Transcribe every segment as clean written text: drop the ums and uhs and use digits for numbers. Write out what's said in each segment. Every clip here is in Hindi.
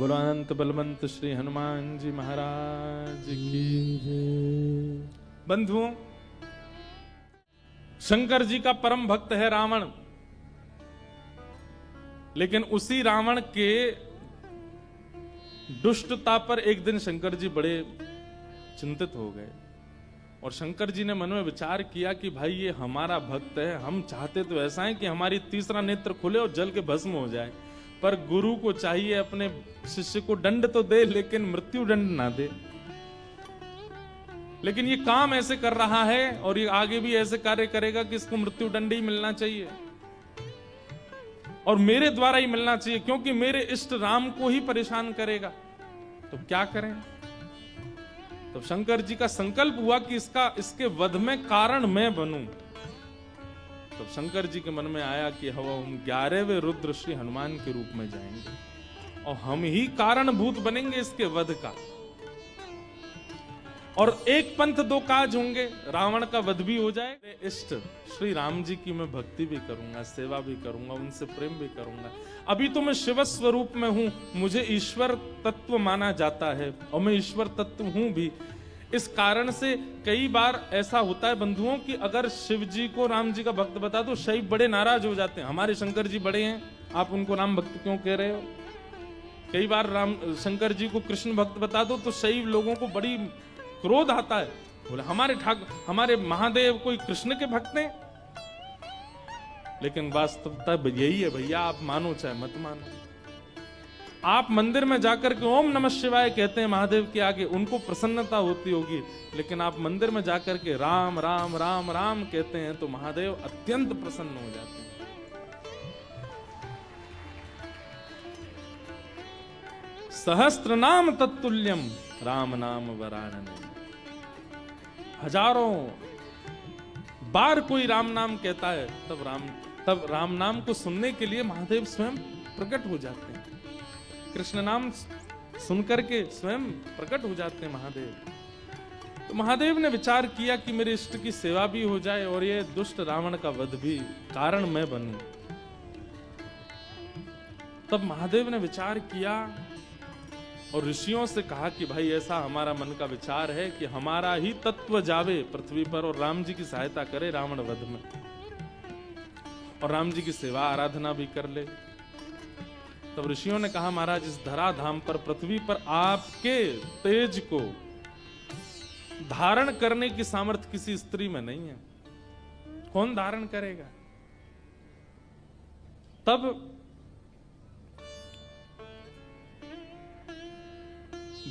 बोलो अनंत बलवंत श्री हनुमान जी महाराज की। बंधुओं, शंकर जी का परम भक्त है रावण, लेकिन उसी रावण के दुष्टता पर एक दिन शंकर जी बड़े चिंतित हो गए और शंकर जी ने मन में विचार किया कि भाई ये हमारा भक्त है, हम चाहते तो ऐसा है कि हमारी तीसरा नेत्र खुले और जल के भस्म हो जाए, पर गुरु को चाहिए अपने शिष्य को दंड तो दे लेकिन मृत्यु दंड ना दे। लेकिन ये काम ऐसे कर रहा है और ये आगे भी ऐसे कार्य करेगा कि इसको मृत्यु दंड ही मिलना चाहिए और मेरे द्वारा ही मिलना चाहिए, क्योंकि मेरे इष्ट राम को ही परेशान करेगा। तो क्या करें? तो शंकर जी का संकल्प हुआ कि इसके वध में कारण मैं बनूं। तो शंकर जी के मन में आया कि हम 11वें रुद्र श्री हनुमान के रूप में जाएंगे और हम ही कारणभूत बनेंगे इसके वध का। और एक पंथ दो काज होंगे, रावण का वध भी हो जाए, इष्ट श्री राम जी की मैं भक्ति भी करूंगा, सेवा भी करूंगा, उनसे प्रेम भी करूंगा। अभी तो मैं शिव स्वरूप में हूं, मुझे ईश्वर तत्व माना जाता है और मैं ईश्वर तत्व हूं भी। इस कारण से कई बार ऐसा होता है बंधुओं कि अगर शिव जी को राम जी का भक्त बता दो, शैव बड़े नाराज हो जाते हैं, हमारे शंकर जी बड़े हैं, आप उनको राम भक्त क्यों कह रहे हो। कई बार शंकर जी को कृष्ण भक्त बता दो तो शैव लोगों को बड़ी क्रोध आता है, बोले हमारे महादेव कोई कृष्ण के भक्त हैं। लेकिन वास्तवता यही है भैया, आप मानो चाहे मत मानो। आप मंदिर में जाकर के ओम नमः शिवाय कहते हैं महादेव के आगे, उनको प्रसन्नता होती होगी, लेकिन आप मंदिर में जाकर के राम राम राम राम कहते हैं तो महादेव अत्यंत प्रसन्न हो जाते हैं। सहस्त्र नाम तत्तुल्यम राम नाम वरानने। हजारों बार कोई राम नाम कहता है तब राम नाम को सुनने के लिए महादेव स्वयं प्रकट हो जाते हैं। कृष्ण नाम सुनकर के स्वयं प्रकट हो जाते हैं महादेव। तो महादेव ने विचार किया कि मेरे इष्ट की सेवा भी हो जाए और ये दुष्ट रावण का वध भी कारण मैं बनूं। तब महादेव ने विचार किया और ऋषियों से कहा कि भाई ऐसा हमारा मन का विचार है कि हमारा ही तत्व जावे पृथ्वी पर और राम जी की सहायता करे रावण वध में और राम जी की सेवा आराधना भी कर ले। तब ऋषियों ने कहा महाराज, इस धराधाम पर पृथ्वी पर आपके तेज को धारण करने की सामर्थ्य किसी स्त्री में नहीं है, कौन धारण करेगा। तब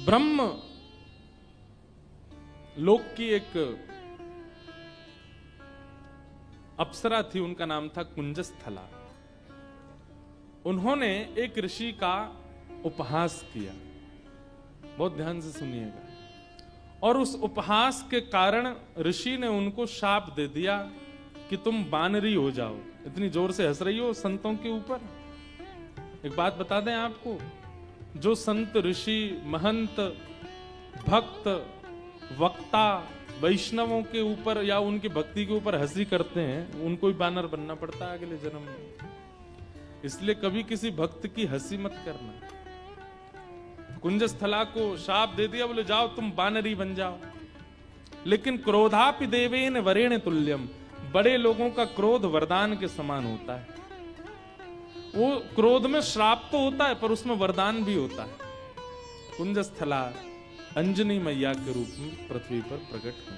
ब्रह्म लोक की एक अप्सरा थी, उनका नाम था कुंजस्थला। उन्होंने एक ऋषि का उपहास किया, बहुत ध्यान से सुनिएगा, और उस उपहास के कारण ऋषि ने उनको शाप दे दिया कि तुम बानरी हो जाओ। इतनी जोर से हंस रही हो संतों के ऊपर। एक बात बता दें आपको, जो संत ऋषि महंत भक्त वक्ता वैष्णवों के ऊपर या उनकी भक्ति के ऊपर हंसी करते हैं, उनको भी बानर बनना पड़ता है अगले जन्म में। इसलिए कभी किसी भक्त की हंसी मत करना। कुंजस्थला को शाप दे दिया, बोले जाओ तुम बानरी बन जाओ। लेकिन क्रोधापि देवेन वरेण तुल्यम, बड़े लोगों का क्रोध वरदान के समान होता है। वो क्रोध में श्राप तो होता है पर उसमें वरदान भी होता है। कुंजस्थला अंजनी मैया के रूप में पृथ्वी पर प्रकट हुई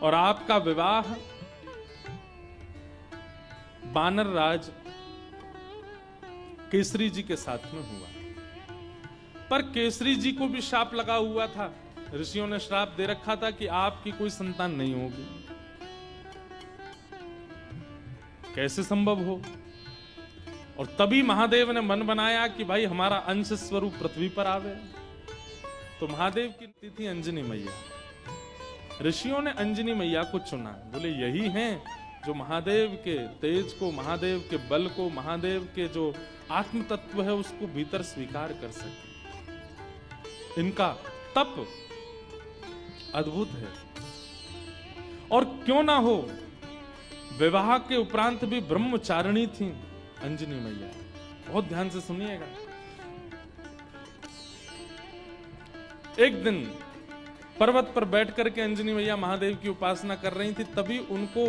और आपका विवाह बानर राज केसरी जी के साथ में हुआ। पर केसरी जी को भी शाप लगा हुआ था, ऋषियों ने श्राप दे रखा था कि आपकी कोई संतान नहीं होगी। कैसे संभव हो। और तभी महादेव ने मन बनाया कि भाई हमारा अंश स्वरूप पृथ्वी पर आवे। तो महादेव की तिथि अंजनी मैया, ऋषियों ने अंजनी मैया को चुना, बोले यही हैं जो महादेव के तेज को, महादेव के बल को, महादेव के जो आत्म तत्व है उसको भीतर स्वीकार कर सके। इनका तप अद्भुत है। और क्यों ना हो, विवाह के उपरांत भी ब्रह्मचारिणी थी अंजनी मैया। बहुत ध्यान से सुनिएगा। एक दिन पर्वत पर बैठ करके अंजनी मैया महादेव की उपासना कर रही थी, तभी उनको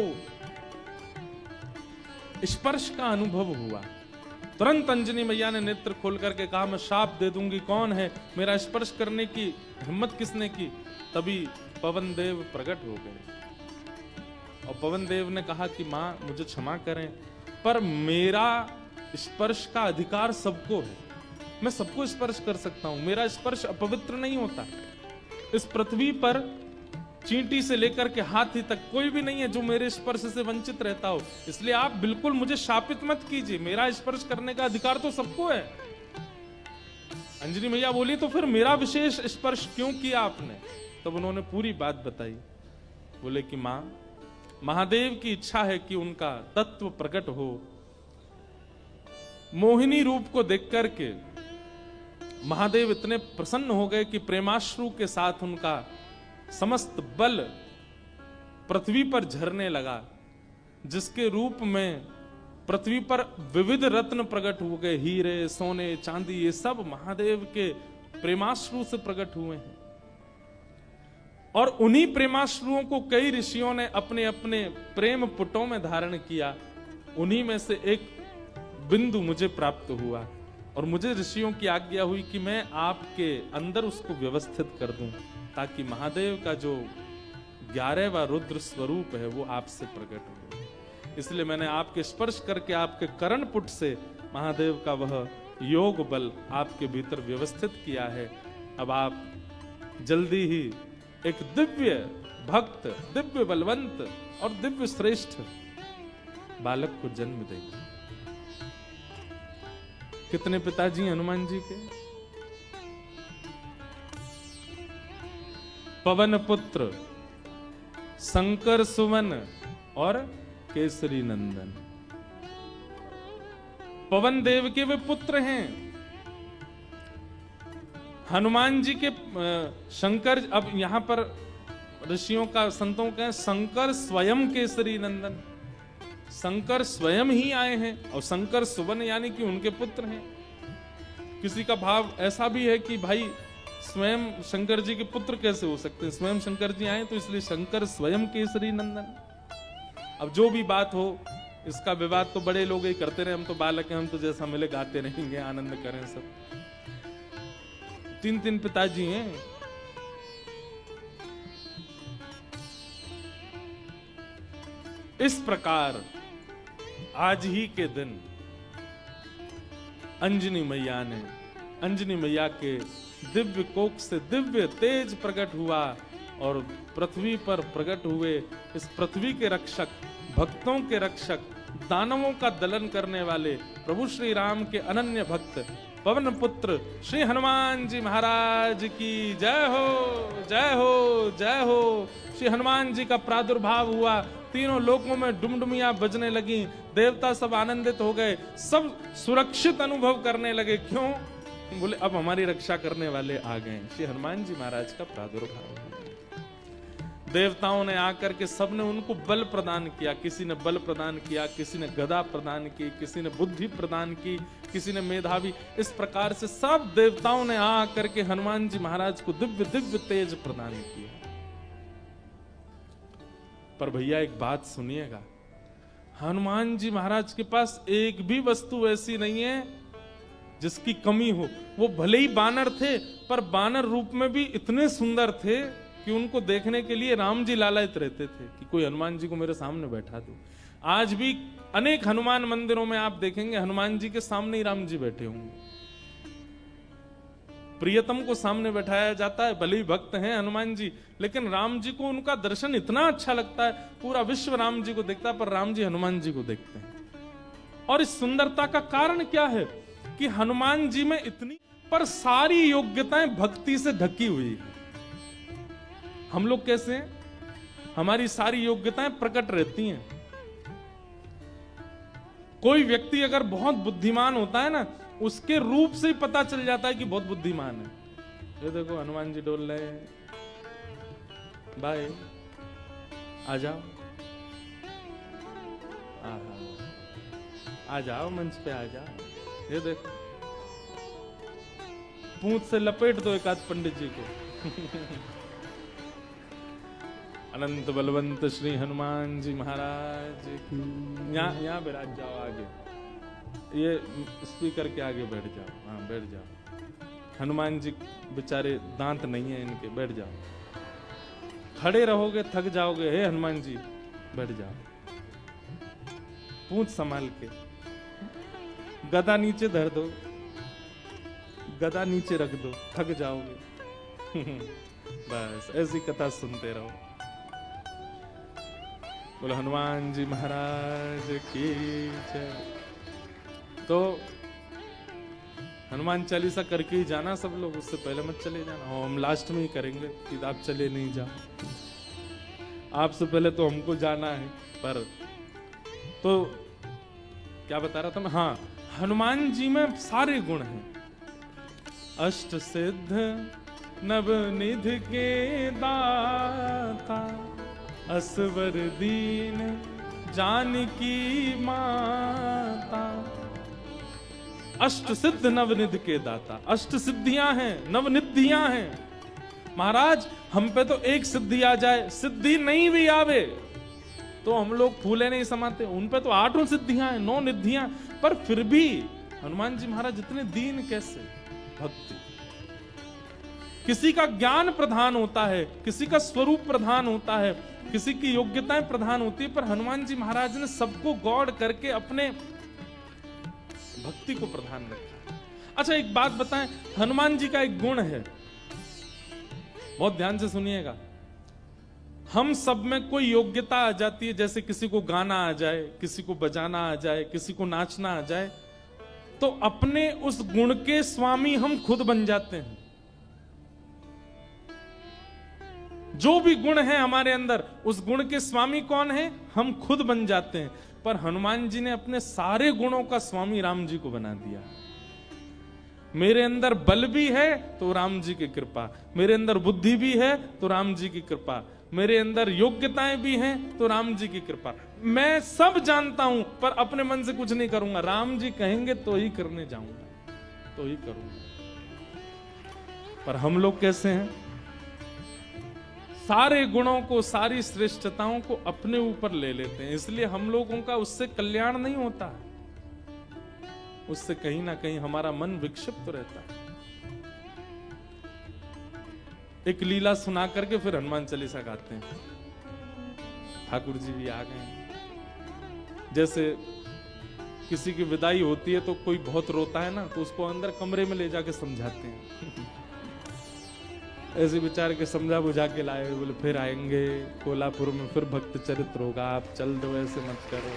स्पर्श का अनुभव हुआ। तुरंत अंजनी मैया ने नेत्र खोल करके कहा, मैं शाप दे दूंगी, कौन है, मेरा स्पर्श करने की हिम्मत किसने की? तभी पवन देव प्रकट हो गए और पवन देव ने कहा कि मां मुझे क्षमा करें, पर मेरा स्पर्श का अधिकार सबको है, मैं सबको स्पर्श कर सकता हूं, मेरा स्पर्श अपवित्र नहीं होता। इस पृथ्वी पर चींटी से लेकर के हाथी तक कोई भी नहीं है जो मेरे स्पर्श से वंचित रहता हो, इसलिए आप बिल्कुल मुझे शापित मत कीजिए, मेरा स्पर्श करने का अधिकार तो सबको है। अंजनी मैया बोली, तो फिर मेरा विशेष स्पर्श क्यों किया आपने? तब उन्होंने पूरी बात बताई। बोले कि मां, महादेव की इच्छा है कि उनका तत्व प्रकट हो। मोहिनी रूप को देख करके महादेव इतने प्रसन्न हो गए कि प्रेमाश्रु के साथ उनका समस्त बल पृथ्वी पर झरने लगा, जिसके रूप में पृथ्वी पर विविध रत्न प्रकट हो गए, हीरे, सोने, चांदी, ये सब महादेव के प्रेमाश्रु से प्रकट हुए हैं। और उन्हीं प्रेमाश्रुओं को कई ऋषियों ने अपने अपने प्रेम पुटों में धारण किया। उन्हीं में से एक बिंदु मुझे प्राप्त हुआ और मुझे ऋषियों की आज्ञा हुई कि मैं आपके अंदर उसको व्यवस्थित कर दूं, ताकि महादेव का जो 11वां रुद्र स्वरूप है वो आपसे प्रकट हो। इसलिए मैंने आपके स्पर्श करके आपके कर्ण पुट से महादेव का वह योग बल आपके भीतर व्यवस्थित किया है। अब आप जल्दी ही एक दिव्य भक्त, दिव्य बलवंत और दिव्य श्रेष्ठ बालक को जन्म देंगे। कितने पिताजी हनुमान जी के? पवन पुत्र, शंकर सुमन और केसरी नंदन। पवन देव के वे पुत्र हैं। हनुमान जी के शंकर, अब यहां पर ऋषियों का, संतों का शंकर स्वयं केसरी नंदन, शंकर स्वयं ही आए हैं और शंकर सुवन यानी कि उनके पुत्र हैं। किसी का भाव ऐसा भी है कि भाई स्वयं शंकर जी के पुत्र कैसे हो सकते हैं, स्वयं शंकर जी आए तो इसलिए शंकर स्वयं केसरी नंदन। अब जो भी बात हो, इसका विवाद तो बड़े लोग ही करते रहे, हम तो बालक हैं, हम तो जैसा मिले गाते रहेंगे, आनंद करें सब। 3 पिताजी हैं। इस प्रकार आज ही के दिन अंजनी मैया ने, अंजनी मैया के दिव्य कोख से दिव्य तेज प्रकट हुआ और पृथ्वी पर प्रकट हुए इस पृथ्वी के रक्षक, भक्तों के रक्षक, दानवों का दलन करने वाले प्रभु श्री राम के अनन्य भक्त पवन पुत्र श्री हनुमान जी महाराज की जय हो, जय हो, जय हो। श्री हनुमान जी का प्रादुर्भाव हुआ, तीनों लोकों में डुमडुमियां बजने लगी, देवता सब आनंदित हो गए, सब सुरक्षित अनुभव करने लगे। क्यों? बोले अब हमारी रक्षा करने वाले आ गए। श्री हनुमान जी महाराज का प्रादुर्भाव। देवताओं ने आकर के सबने उनको बल प्रदान किया, किसी ने बल प्रदान किया, किसी ने गदा प्रदान की, किसी ने बुद्धि प्रदान की, किसी ने मेधावी। इस प्रकार से सब देवताओं ने आकर के हनुमान जी महाराज को दिव्य दिव्य तेज प्रदान किया। पर भैया एक बात सुनिएगा, हनुमान जी महाराज के पास एक भी वस्तु ऐसी नहीं है जिसकी कमी हो। वो भले ही बानर थे, पर बानर रूप में भी इतने सुंदर थे कि उनको देखने के लिए राम जी लालायित रहते थे कि कोई हनुमान जी को मेरे सामने बैठा दो। आज भी अनेक हनुमान मंदिरों में आप देखेंगे हनुमान जी के सामने ही राम जी बैठे होंगे। प्रियतम को सामने बैठाया जाता है, भले ही भक्त हैं हनुमान जी, लेकिन राम जी को उनका दर्शन इतना अच्छा लगता है, पूरा विश्व राम जी को देखता है, पर राम जी हनुमान जी को देखते हैं। और इस सुंदरता का कारण क्या है कि हनुमान जी में इतनी, पर सारी योग्यताएं भक्ति से ढकी हुई है। हम लोग कैसे हैं? हमारी सारी योग्यताएं प्रकट रहती हैं। कोई व्यक्ति अगर बहुत बुद्धिमान होता है ना, उसके रूप से ही पता चल जाता है कि बहुत बुद्धिमान है। ये देखो हनुमान जी डोल रहे हैं, बाय आ जाओ, आ जाओ मंच पे आ जाओ। ये देखो पूंछ से लपेट दो एक आध पंडित जी को, अनंत बलवंत श्री हनुमान जी महाराज की। यहाँ बैठ जाओ आगे, ये स्पीकर के आगे बैठ जाओ। हाँ बैठ जाओ। हनुमान जी बेचारे दांत नहीं है इनके, बैठ जाओ। खड़े रहोगे थक जाओगे। हे हनुमान जी बैठ जाओ, पूंछ संभाल के। गदा नीचे धर दो, गदा नीचे रख दो, थक जाओगे। बस ऐसी कथा सुनते रहो। बोलो हनुमान जी महाराज की जय। तो हनुमान चालीसा करके ही जाना सब लोग, उससे पहले मत चले जाना। हम लास्ट में ही करेंगे कि आप चले नहीं जाओ, आपसे पहले तो हमको जाना है। पर तो क्या बता रहा था मैं? हाँ, हनुमान जी में सारे गुण हैं। अष्ट सिद्ध नवनिधि के दाता, असवर दीन जानकी माता। अष्ट सिद्ध नवनिधि के दाता, अष्ट सिद्धियां हैं, नवनिधियां हैं। महाराज हम पे तो एक सिद्धि आ जाए, सिद्धि नहीं भी आवे तो हम लोग फूले नहीं समाते। उन पे तो 8 सिद्धियां हैं, 9 निधियां, पर फिर भी हनुमान जी महाराज इतने दीन कैसे? भक्ति। किसी का ज्ञान प्रधान होता है, किसी का स्वरूप प्रधान होता है, किसी की योग्यताएं प्रधान होती है, पर हनुमान जी महाराज ने सबको गौड़ करके अपने भक्ति को प्रधान रखा। अच्छा एक बात बताएं, हनुमान जी का एक गुण है, बहुत ध्यान से सुनिएगा। हम सब में कोई योग्यता आ जाती है, जैसे किसी को गाना आ जाए, किसी को बजाना आ जाए, किसी को नाचना आ जाए, तो अपने उस गुण के स्वामी हम खुद बन जाते हैं। जो भी गुण है हमारे अंदर, उस गुण के स्वामी कौन है? हम खुद बन जाते हैं। पर हनुमान जी ने अपने सारे गुणों का स्वामी राम जी को बना दिया। मेरे अंदर बल भी है तो राम जी की कृपा, मेरे अंदर बुद्धि भी है तो राम जी की कृपा, मेरे अंदर योग्यताएं भी हैं तो राम जी की कृपा। मैं सब जानता हूं पर अपने मन से कुछ नहीं करूंगा, राम जी कहेंगे तो ही करने जाऊंगा, तो ही करूंगा। पर हम लोग कैसे हैं? सारे गुणों को, सारी श्रेष्ठताओं को अपने ऊपर ले लेते हैं, इसलिए हम लोगों का उससे कल्याण नहीं होता है, उससे कहीं ना कहीं हमारा मन विक्षिप्त रहता है। एक लीला सुना करके फिर हनुमान चालीसा गाते हैं। ठाकुर जी भी आ गए। जैसे किसी की विदाई होती है तो कोई बहुत रोता है ना, तो उसको अंदर कमरे में ले जाके समझाते हैं। ऐसे बेचारे के समझा बुझा के लाए, बोले फिर आएंगे कोल्हापुर में, फिर भक्त चरित्र होगा, आप चल दो, ऐसे मत करो।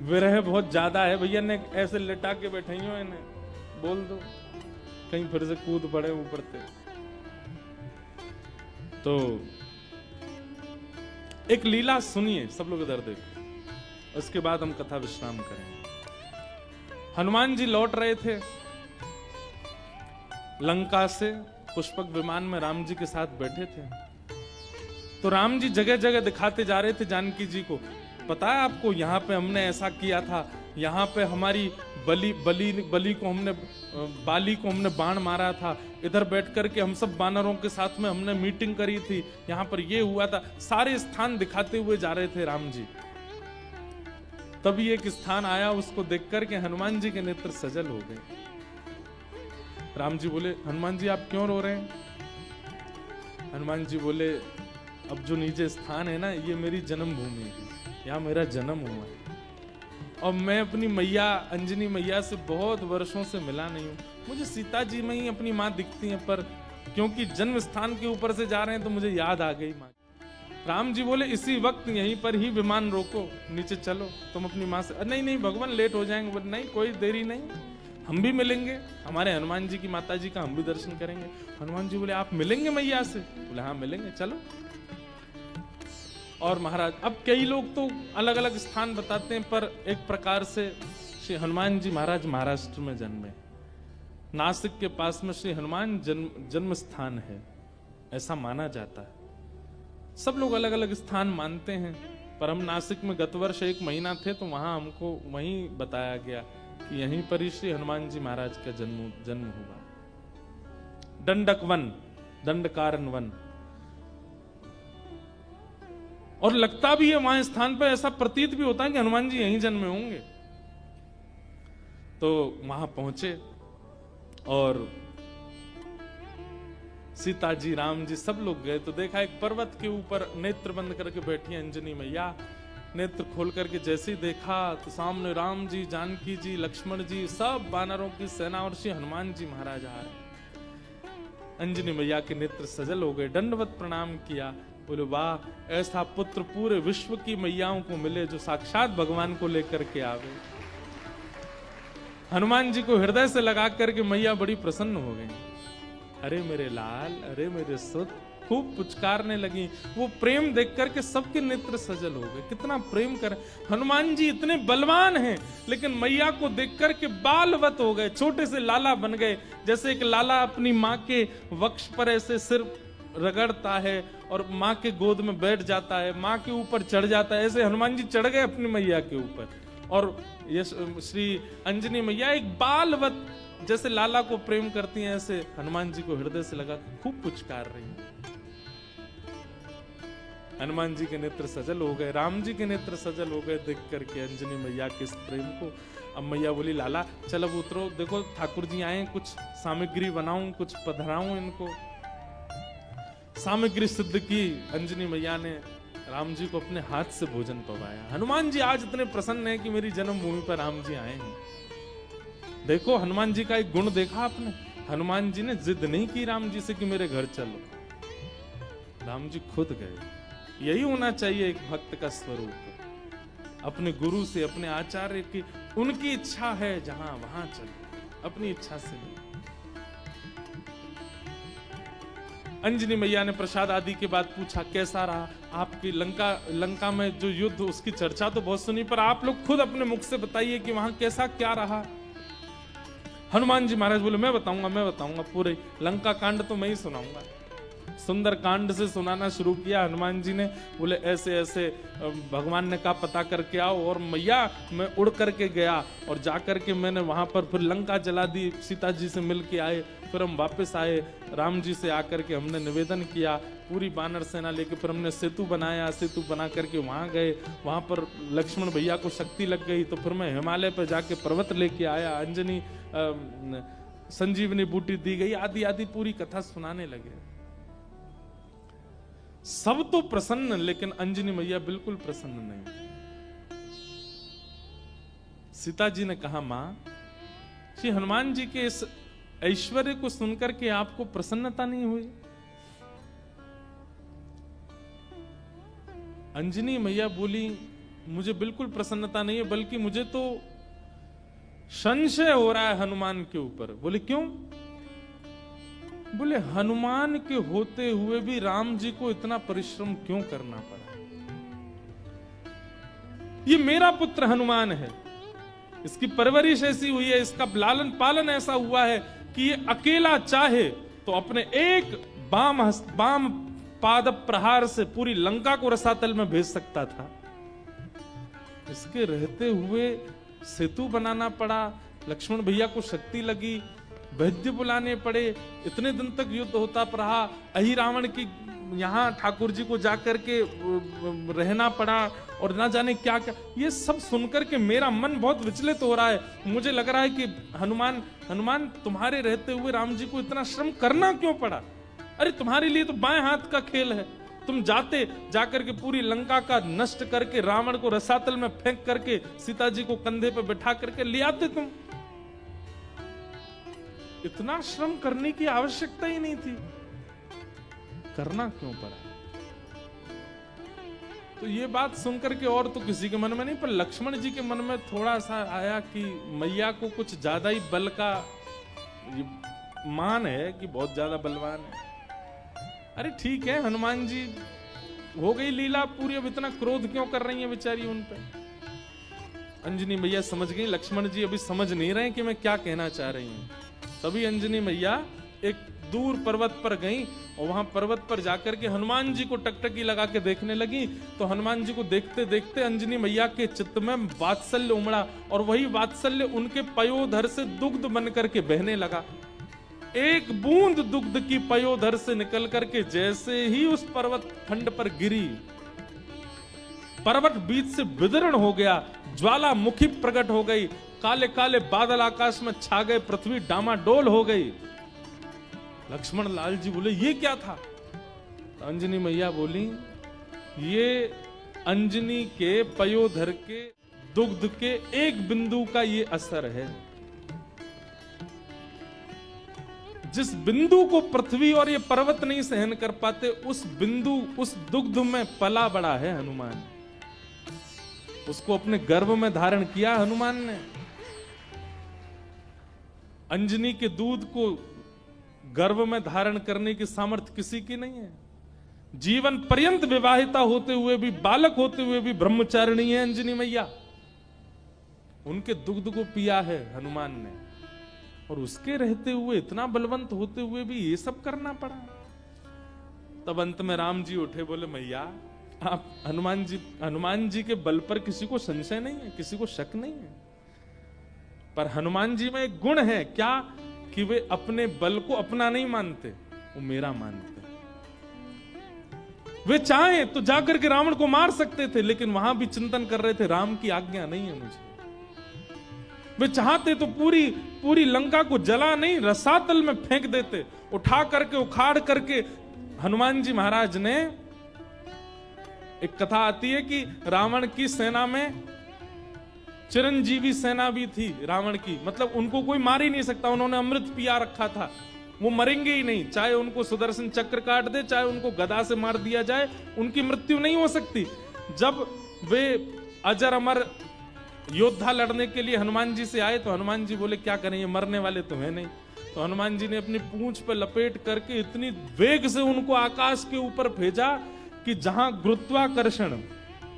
विरह बहुत ज्यादा है भैया, ने ऐसे लेटा के बैठे हो, इन्हें बोल दो कहीं फिर से कूद पड़े ऊपर से। तो एक लीला सुनिए सब लोग, इधर देखो, उसके बाद हम कथा विश्राम करेंगे। हनुमान जी लौट रहे थे लंका से, पुष्पक विमान में राम जी के साथ बैठे थे। तो राम जी जगह जगह दिखाते जा रहे थे जानकी जी को, पता है आपको यहाँ पे हमने ऐसा किया था, यहाँ पे हमारी बली को हमने, बाली को हमने बाण मारा था, इधर बैठ करके हम सब बानरों के साथ में हमने मीटिंग करी थी, यहाँ पर ये हुआ था। सारे स्थान दिखाते हुए जा रहे थे राम जी। तभी एक स्थान आया, उसको देख करके हनुमान जी के नेत्र सजल हो गए। राम जी बोले, हनुमान जी आप क्यों रो रहे हैं? हनुमान जी बोले, अब जो नीचे स्थान है ना, ये मेरी जन्मभूमि है, यहाँ मेरा जन्म हुआ है, और मैं अपनी मैया अंजनी मैया से बहुत वर्षों से मिला नहीं हूँ। मुझे सीता जी में ही अपनी माँ दिखती हैं, पर क्योंकि जन्म स्थान के ऊपर से जा रहे हैं तो मुझे याद आ गई माँ। राम जी बोले, इसी वक्त यहीं पर ही विमान रोको, नीचे चलो, तुम अपनी माँ से। नहीं नहीं भगवान लेट हो जाएंगे। बोले नहीं कोई देरी नहीं, हम भी मिलेंगे, हमारे हनुमान जी की माता जी का हम भी दर्शन करेंगे। हनुमान जी बोले, आप मिलेंगे मैया से? बोले हाँ मिलेंगे, चलो। और महाराज, अब कई लोग तो अलग अलग स्थान बताते हैं, पर एक प्रकार से श्री हनुमान जी महाराज महाराष्ट्र में जन्मे, नासिक के पास में श्री हनुमान जन्म स्थान है, ऐसा माना जाता है। सब लोग अलग अलग स्थान मानते हैं, पर हम नासिक में गत वर्ष 1 महीना थे, तो वहां हमको वहीं बताया गया कि यहीं पर ही श्री हनुमान जी महाराज का जन्म हुआ। दंडक वन, दंडकारन वन। और लगता भी है वहां स्थान पर, ऐसा प्रतीत भी होता है कि हनुमान जी यहीं जन्मे होंगे। तो वहां पहुंचे और सीता जी, राम जी, सब लोग गए तो देखा एक पर्वत के ऊपर नेत्र बंद करके बैठी अंजनी मैया। नेत्र खोल करके जैसे ही देखा तो सामने राम जी, जानकी जी, लक्ष्मण जी, सब वानरों की सेना और श्री हनुमान जी महाराज आ रहे। अंजनी मैया के नेत्र सजल हो गए, दंडवत प्रणाम किया, बोले वाह, ऐसा पुत्र पूरे विश्व की मैयाओं को मिले जो साक्षात भगवान को लेकर के आवे। हनुमान जी को हृदय से लगा करके मैया बड़ी प्रसन्न हो गई। अरे मेरे लाल, अरे मेरे सुत, खूब पुचकारने लगी। वो प्रेम देख करके सबके नेत्र सजल हो गए। कितना प्रेम कर, हनुमान जी इतने बलवान हैं लेकिन मैया को देख करके बालवत हो गए, छोटे से लाला बन गए। जैसे एक लाला अपनी माँ के वक्ष पर ऐसे सिर रगड़ता है और माँ के गोद में बैठ जाता है, माँ के ऊपर चढ़ जाता है, ऐसे हनुमान जी चढ़ गए अपनी मैया के ऊपर। और ये श्री अंजनी मैया एक बालवत जैसे लाला को प्रेम करती हैं, ऐसे हनुमान जी को हृदय से लगा खूब पुचकार रही हैं। हनुमान जी के नेत्र सजल हो गए, राम जी के नेत्र सजल हो गए देख करके अंजनी मैया के इस प्रेम को। अब मैया बोली लाला चल अब उतरो, देखो ठाकुर जी आए, कुछ सामग्री बनाऊं, कुछ पधराऊं इनको। सामग्री सिद्ध की अंजनी मैया ने, राम जी को अपने हाथ से भोजन पवाया। हनुमान जी आज इतने प्रसन्न हैं कि मेरी जन्मभूमि पर राम जी आए हैं। देखो हनुमान जी का एक गुण देखा आपने, हनुमान जी ने जिद नहीं की राम जी से कि मेरे घर चलो, राम जी खुद गए। यही होना चाहिए एक भक्त का स्वरूप, अपने गुरु से, अपने आचार्य की, उनकी इच्छा है जहां वहां चलो, अपनी इच्छा से नहीं। अंजनी मैया ने प्रसाद आदि के बाद पूछा कैसा रहा आपकी लंका में जो युद्ध, उसकी चर्चा तो बहुत सुनी, पर आप लोग खुद अपने मुख से बताइए कि वहां कैसा क्या रहा। हनुमान जी महाराज बोले मैं बताऊंगा, पूरे लंका कांड तो मैं ही सुनाऊंगा। सुंदर कांड से सुनाना शुरू किया हनुमान जी ने। बोले ऐसे ऐसे भगवान ने कहा पता करके आओ, और मैया मैं उड़ करके गया और जाकर के मैंने वहां पर फिर लंका जला दी, सीता जी से मिल के आए, फिर हम वापस आए, राम जी से आकर के हमने निवेदन किया, पूरी बानर सेना लेके फिर हमने सेतु बनाया, सेतु बना करके वहां गए, वहां पर लक्ष्मण भैया को शक्ति लग गई, तो फिर मैं हिमालय पर जाके पर्वत लेके आया, अंजनी संजीवनी बूटी दी गई, आदि आदि पूरी कथा सुनाने लगे। सब तो प्रसन्न, लेकिन अंजनी मैया बिल्कुल प्रसन्न नहीं। सीता जी ने कहा मां, श्री हनुमान जी के इस ऐश्वर्य को सुनकर के आपको प्रसन्नता नहीं हुई? अंजनी मैया बोली मुझे बिल्कुल प्रसन्नता नहीं है, बल्कि मुझे तो संशय हो रहा है हनुमान के ऊपर। बोले क्यों? बोले हनुमान के होते हुए भी राम जी को इतना परिश्रम क्यों करना पड़ा? ये मेरा पुत्र हनुमान है, इसकी परवरिश ऐसी हुई है, इसका लालन पालन ऐसा हुआ है कि ये अकेला चाहे तो अपने एक बाम पाद प्रहार से पूरी लंका को रसातल में भेज सकता था। इसके रहते हुए सेतु बनाना पड़ा, लक्ष्मण भैया को शक्ति लगी, वैद्य बुलाने पड़े, इतने दिन तक युद्ध होता रहा, अहि रावण की यहाँ ठाकुर जी को जाकर के रहना पड़ा, और ना जाने क्या क्या। ये सब सुनकर के मेरा मन बहुत विचलित हो रहा है। मुझे लग रहा है कि हनुमान तुम्हारे रहते हुए राम जी को इतना श्रम करना क्यों पड़ा? अरे तुम्हारे लिए तो बाएं हाथ का खेल है, तुम जाकर के पूरी लंका का नष्ट करके रावण को रसातल में फेंक करके सीता जी को कंधे पे बैठा करके ले आते तुम। इतना श्रम करने की आवश्यकता ही नहीं थी, करना क्यों पड़ा? तो ये बात सुनकर के और तो किसी के मन में नहीं, पर लक्ष्मण जी के मन में थोड़ा सा आया कि मैया को कुछ ज्यादा ही बल का मान है कि बहुत ज्यादा बलवान है। अरे ठीक है, हनुमान जी हो गई लीला पूरी, अब इतना क्रोध क्यों कर रही है बेचारी उन पे? अंजनी मैया समझ गई, लक्ष्मण जी अभी समझ नहीं रहे कि मैं क्या कहना चाह रही हूं। तभी अंजनी मैया एक दूर पर्वत पर गई और वहां पर्वत पर जाकर के हनुमान जी को टकटकी लगा के देखने लगी। तो हनुमान जी को देखते देखते अंजनी मैया के चित्त में वात्सल्य उमड़ा और वही वात्सल्य उनके पयोधर से दुग्ध बन करके बहने लगा। एक बूंद दुग्ध की पयोधर से निकल करके जैसे ही उस पर्वत खंड पर गिरी, पर्वत बीच से विदीर्ण हो गया, ज्वालामुखी प्रकट हो गई, काले काले बादल आकाश में छा गए, पृथ्वी डामाडोल हो गई। लक्ष्मण लाल जी बोले ये क्या था? तो अंजनी मैया बोली ये अंजनी के पयोधर के दुग्ध के एक बिंदु का ये असर है। जिस बिंदु को पृथ्वी और ये पर्वत नहीं सहन कर पाते, उस बिंदु उस दुग्ध में पला बड़ा है हनुमान। उसको अपने गर्भ में धारण किया हनुमान ने। अंजनी के दूध को गर्भ में धारण करने की सामर्थ्य किसी की नहीं है। जीवन पर्यंत विवाहिता होते हुए भी, बालक होते हुए भी ब्रह्मचारिणी है अंजनी मैया। उनके दुग्ध को पिया है हनुमान ने, और उसके रहते हुए, इतना बलवंत होते हुए भी ये सब करना पड़ा। तब अंत में राम जी उठे, बोले मैया आप हनुमान जी के बल पर किसी को संशय नहीं है, किसी को शक नहीं है, पर हनुमान जी में एक गुण है क्या कि वे अपने बल को अपना नहीं मानते, वो मेरा मानते। वे चाहे तो जाकर के रावण को मार सकते थे, लेकिन वहां भी चिंतन कर रहे थे राम की आज्ञा नहीं है मुझे। वे चाहते तो पूरी लंका को जला नहीं, रसातल में फेंक देते, उठा करके उखाड़ करके। हनुमान जी महाराज ने, एक कथा आती है कि रावण की सेना में चिरंजीवी सेना भी थी रावण की, मतलब उनको कोई मार ही नहीं सकता, उन्होंने अमृत पिया रखा था, वो मरेंगे ही नहीं, चाहे उनको सुदर्शन चक्र काट दे, चाहे उनको गदा से मार दिया जाए, उनकी मृत्यु नहीं हो सकती। जब वे अजर अमर योद्धा लड़ने के लिए हनुमान जी से आए तो हनुमान जी बोले क्या करें, ये मरने वाले तो है नहीं। तो हनुमान जी ने अपनी पूंछ पर लपेट करके इतनी वेग से उनको आकाश के ऊपर भेजा कि जहां गुरुत्वाकर्षण,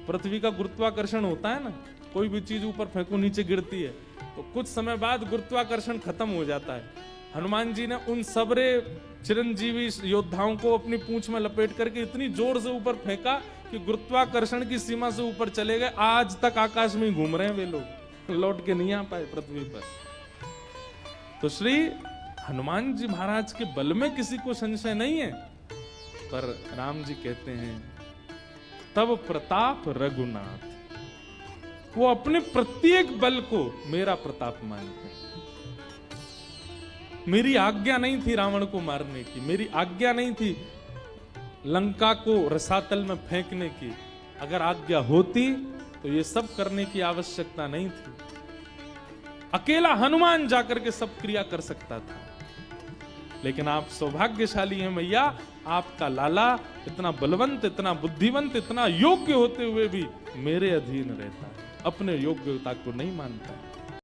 पृथ्वी का गुरुत्वाकर्षण होता है ना, कोई भी चीज ऊपर फेंको नीचे गिरती है, तो कुछ समय बाद गुरुत्वाकर्षण खत्म हो जाता है। हनुमान जी ने उन सबरे चिरंजीवी योद्धाओं को अपनी पूंछ में लपेट करके इतनी जोर से ऊपर फेंका कि गुरुत्वाकर्षण की सीमा से ऊपर चले गए। आज तक आकाश में घूम रहे हैं वे लोग, लौट के नहीं आ पाए पृथ्वी पर। तो श्री हनुमान जी महाराज के बल में किसी को संशय नहीं है, पर राम जी कहते हैं तब प्रताप रघुनाथ, वो अपने प्रत्येक बल को मेरा प्रताप मानते हैं। मेरी आज्ञा नहीं थी रावण को मारने की, मेरी आज्ञा नहीं थी लंका को रसातल में फेंकने की। अगर आज्ञा होती तो ये सब करने की आवश्यकता नहीं थी। अकेला हनुमान जाकर के सब क्रिया कर सकता था, लेकिन आप सौभाग्यशाली हैं मैया, आपका लाला इतना बलवंत, इतना बुद्धिवंत, इतना योग्य होते हुए भी मेरे अधीन रहता है, अपने योग्यता को नहीं मानता है।